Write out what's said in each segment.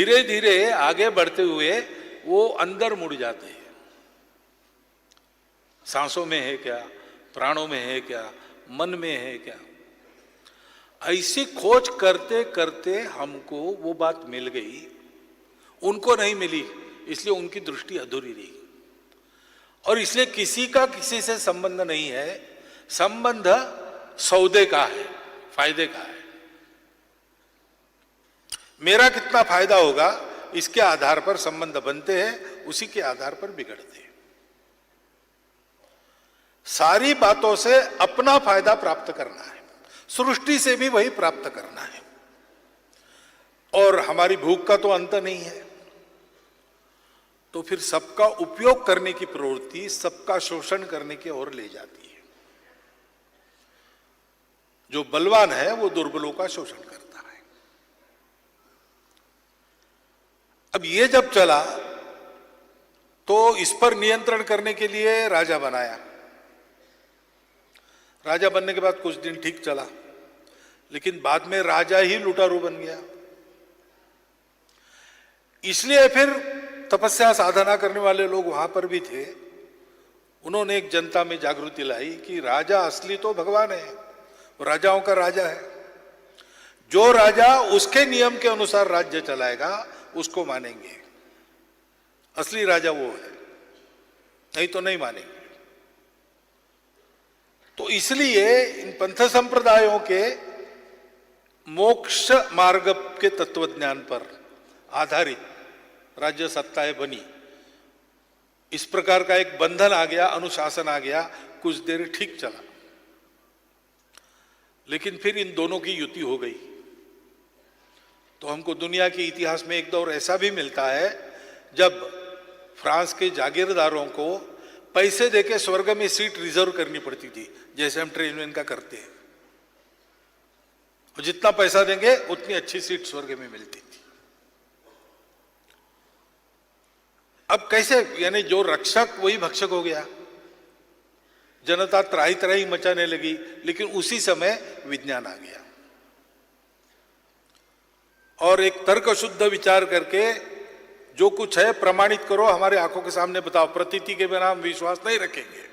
धीरे धीरे आगे बढ़ते हुए वो अंदर मुड़ जाते हैं। सांसों में है क्या, प्राणों में है क्या, मन में है क्या, ऐसी खोज करते करते हमको वो बात मिल गई। उनको नहीं मिली, इसलिए उनकी दृष्टि अधूरी रही। और इसलिए किसी का किसी से संबंध नहीं है, संबंध सौदे का है, फायदे का है। मेरा कितना फायदा होगा इसके आधार पर संबंध बनते हैं, उसी के आधार पर बिगड़ते हैं। सारी बातों से अपना फायदा प्राप्त करना है, सृष्टि से भी वही प्राप्त करना है। और हमारी भूख का तो अंत नहीं है, तो फिर सबका उपयोग करने की प्रवृत्ति सबका शोषण करने की ओर ले जाती है। जो बलवान है वो दुर्बलों का शोषण करता है। अब ये जब चला तो इस पर नियंत्रण करने के लिए राजा बनाया। राजा बनने के बाद कुछ दिन ठीक चला, लेकिन बाद में राजा ही लुटारू बन गया। इसलिए फिर तपस्या साधना करने वाले लोग वहां पर भी थे। उन्होंने एक जनता में जागृति लाई कि राजा असली तो भगवान है, वो राजाओं का राजा है। जो राजा उसके नियम के अनुसार राज्य चलाएगा उसको मानेंगे, असली राजा वो है, नहीं तो नहीं मानेंगे। तो इसलिए इन पंथ संप्रदायों के मोक्ष मार्ग के तत्वज्ञान पर आधारित राज्य सत्ताएं बनी। इस प्रकार का एक बंधन आ गया, अनुशासन आ गया, कुछ देर ठीक चला। लेकिन फिर इन दोनों की युति हो गई। तो हमको दुनिया के इतिहास में एक दौर ऐसा भी मिलता है जब फ्रांस के जागीरदारों को पैसे देके स्वर्ग में सीट रिजर्व करनी पड़ती थी, जैसे हम ट्रेन वेन का करते हैं। और जितना पैसा देंगे उतनी अच्छी सीट स्वर्ग में मिलती थी। अब कैसे, यानी जो रक्षक वही भक्षक हो गया। जनता त्राही त्राही मचाने लगी, लेकिन उसी समय विज्ञान आ गया और एक तर्क शुद्ध विचार करके जो कुछ है प्रमाणित करो, हमारे आंखों के सामने बताओ, प्रतीति के बिना हम विश्वास नहीं रखेंगे।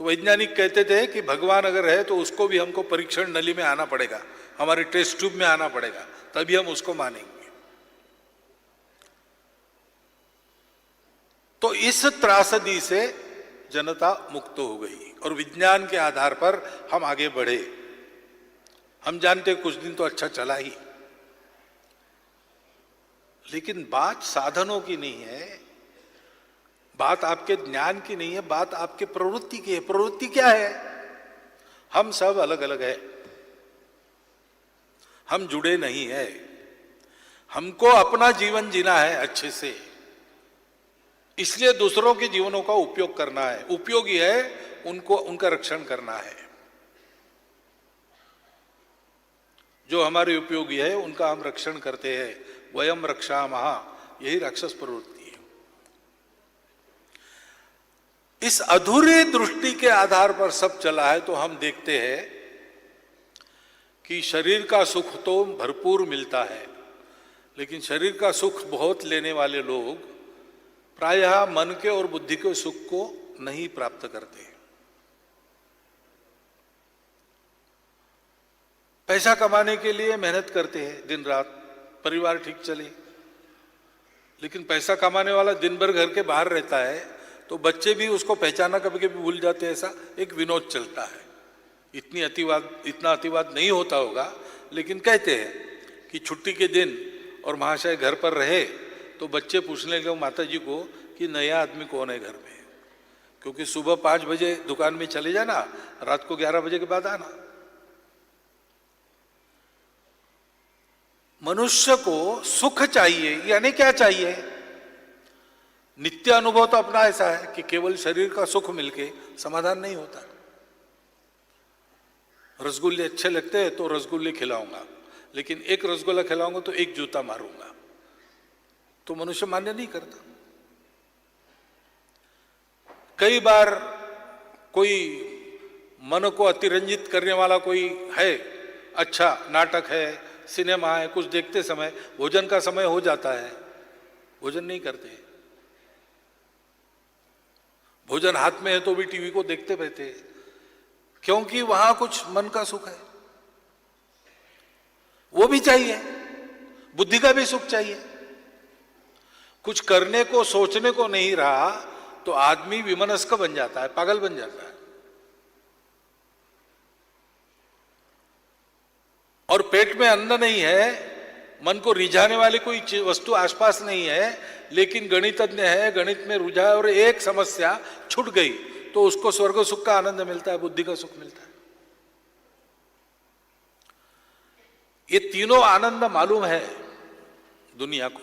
तो वैज्ञानिक कहते थे कि भगवान अगर है तो उसको भी हमको परीक्षण नली में आना पड़ेगा, हमारे टेस्ट ट्यूब में आना पड़ेगा, तभी हम उसको मानेंगे। तो इस त्रासदी से जनता मुक्त हो गई और विज्ञान के आधार पर हम आगे बढ़े। हम जानते कुछ दिन तो अच्छा चला ही, लेकिन बात साधनों की नहीं है, बात आपके ज्ञान की नहीं है, बात आपके प्रवृत्ति की है। प्रवृत्ति क्या है? हम सब अलग अलग है, हम जुड़े नहीं है। हमको अपना जीवन जीना है अच्छे से, इसलिए दूसरों के जीवनों का उपयोग करना है। उपयोगी है उनको, उनका रक्षण करना है। जो हमारे उपयोगी है उनका हम रक्षण करते हैं। वयम रक्षामः, यही राक्षस प्रवृत्ति है। इस अधूरी दृष्टि के आधार पर सब चला है। तो हम देखते हैं कि शरीर का सुख तो भरपूर मिलता है, लेकिन शरीर का सुख बहुत लेने वाले लोग प्रायः मन के और बुद्धि के सुख को नहीं प्राप्त करते। पैसा कमाने के लिए मेहनत करते हैं दिन रात, परिवार ठीक चले, लेकिन पैसा कमाने वाला दिन भर घर के बाहर रहता है तो बच्चे भी उसको पहचाना कभी कभी भूल जाते हैं। ऐसा एक विनोद चलता है। इतना अतिवाद नहीं होता होगा, लेकिन कहते हैं कि छुट्टी के दिन और महाशय घर पर रहे तो बच्चे पूछने लगे माता जी को कि नया आदमी कौन है घर में, क्योंकि सुबह 5 बजे दुकान में चले जाना, रात को 11 बजे के बाद आना। मनुष्य को सुख चाहिए, यानी क्या चाहिए? नित्य अनुभव तो अपना ऐसा है कि केवल शरीर का सुख मिलके समाधान नहीं होता। रसगुल्ले अच्छे लगते हैं तो रसगुल्ले खिलाऊंगा, लेकिन एक रसगुल्ला खिलाऊंगा तो एक जूता मारूंगा, तो मनुष्य मान्य नहीं करता। कई बार कोई मन को अतिरंजित करने वाला कोई है, अच्छा नाटक है, सिनेमा है, कुछ देखते समय भोजन का समय हो जाता है, भोजन नहीं करते। भोजन हाथ में है तो भी टीवी को देखते रहते, क्योंकि वहां कुछ मन का सुख है, वो भी चाहिए, बुद्धि का भी सुख चाहिए। कुछ करने को सोचने को नहीं रहा तो आदमी विमनस्क बन जाता है, पागल बन जाता है। और पेट में अन्न नहीं है, मन को रिझाने वाली कोई वस्तु आसपास नहीं है, लेकिन गणितज्ञ है, गणित में रुझा है और एक समस्या छूट गई तो उसको स्वर्ग सुख का आनंद मिलता है, बुद्धि का सुख मिलता है। ये तीनों आनंद मालूम है दुनिया को,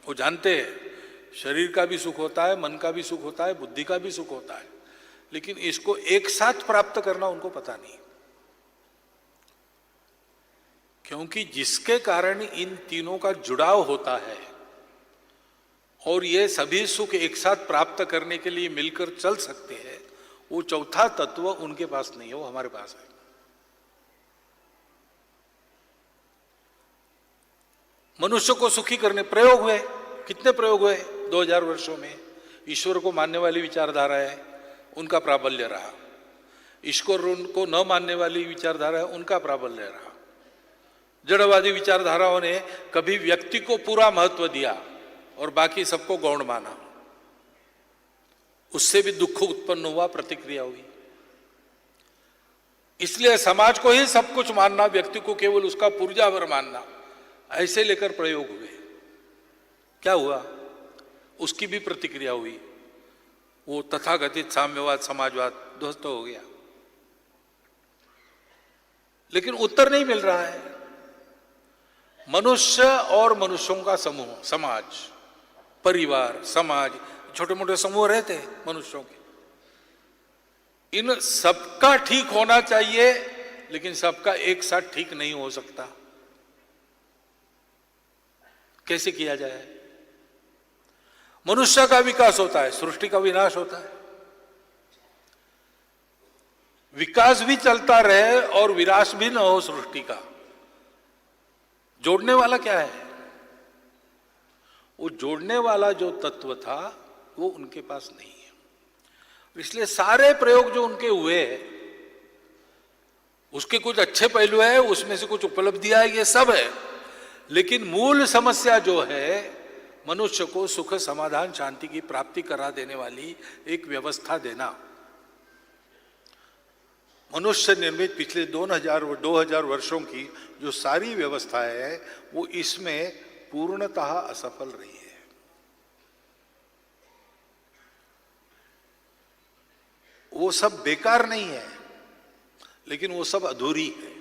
वो जानते हैं शरीर का भी सुख होता है, मन का भी सुख होता है, बुद्धि का भी सुख होता है, लेकिन इसको एक साथ प्राप्त करना उनको पता नहीं। क्योंकि जिसके कारण इन तीनों का जुड़ाव होता है और ये सभी सुख एक साथ प्राप्त करने के लिए मिलकर चल सकते हैं, वो चौथा तत्व उनके पास नहीं है, वो हमारे पास है। मनुष्य को सुखी करने प्रयोग हुए, कितने प्रयोग हुए 2000 वर्षों में। ईश्वर को मानने वाली विचारधारा है, उनका प्राबल्य रहा। ईश्वर को न मानने वाली विचारधारा है, उनका प्राबल्य रहा। जड़वादी विचारधाराओं ने कभी व्यक्ति को पूरा महत्व दिया और बाकी सबको गौण माना, उससे भी दुख उत्पन्न हुआ, प्रतिक्रिया हुई। इसलिए समाज को ही सब कुछ मानना, व्यक्ति को केवल उसका पुर्जावर मानना, ऐसे लेकर प्रयोग हुए। क्या हुआ? उसकी भी प्रतिक्रिया हुई, वो तथाकथित साम्यवाद समाजवाद ध्वस्त हो गया। लेकिन उत्तर नहीं मिल रहा है। मनुष्य और मनुष्यों का समूह, समाज, परिवार, समाज, छोटे मोटे समूह रहते हैं मनुष्यों के, इन सबका ठीक होना चाहिए, लेकिन सबका एक साथ ठीक नहीं हो सकता। कैसे किया जाए? मनुष्य का विकास होता है, सृष्टि का विनाश होता है। विकास भी चलता रहे और विनाश भी न हो सृष्टि का, जोड़ने वाला क्या है? वो जोड़ने वाला जो तत्व था वो उनके पास नहीं है। इसलिए सारे प्रयोग जो उनके हुए, उसके कुछ अच्छे पहलू है, उसमें से कुछ उपलब्धियां है, ये सब है, लेकिन मूल समस्या जो है मनुष्य को सुख, समाधान, शांति की प्राप्ति करा देने वाली एक व्यवस्था देना। मनुष्य निर्मित पिछले 2000 वर्षों की जो सारी व्यवस्था है वो इसमें पूर्णतः असफल रही है। वो सब बेकार नहीं है, लेकिन वो सब अधूरी है।